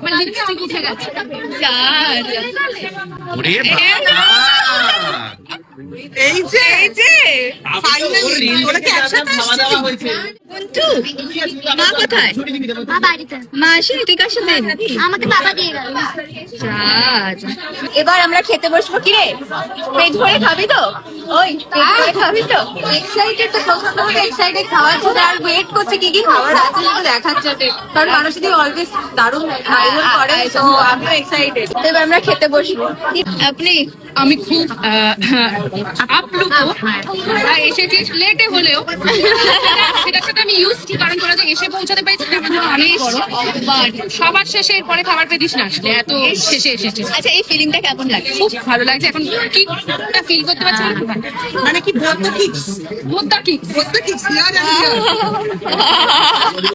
মানে লিপস্টিক উঠে গেছে। এই যে ফাইনালি ওরা কি একসাথে আসছে? কুন্টু, মা কোথায়? মা বাড়িতে। মা আসেনি, তুই কার সাথে এলি? আমাকে বাবা দিয়ে গেল। এবার আমরা খেতে বসবো। কি রে, পেট ভরে খাবি তো? ওই পেট ভরে খাবি তো? এক্সাইটেড তো, প্রচন্ড ভাবে এক্সাইটেড খাওয়ার জন্য। আর ওয়েট করছে কি কি খাবার আছে সেটা দেখাচ্ছে। কারণ মানুষ যদি অলওয়েজ দারুণ আয়োজন করে, তো আমিও এক্সাইটেড। এবার আমরা খেতে বসবো। আপনি? আমি খুব আপ্লুত। এসেছিস লেটে হলেও সেটার সাথে আমি ইউজ কি, কারণ তোরা যে এসে পৌঁছাতে পেরেছিস আমার জন্য অনেক বড়। বাট সবার শেষে পরে খাবার পেতিস না আসলে, এত শেষে এসেছিস। আচ্ছা, এই ফিলিংটা কেমন লাগে? খুব ভালো লাগছে। এখন কি ফিল করতে পারছি না। মানে কি ভোদ্দা কিক্স ভোদ্দা কি ভোদ্দা কিক্স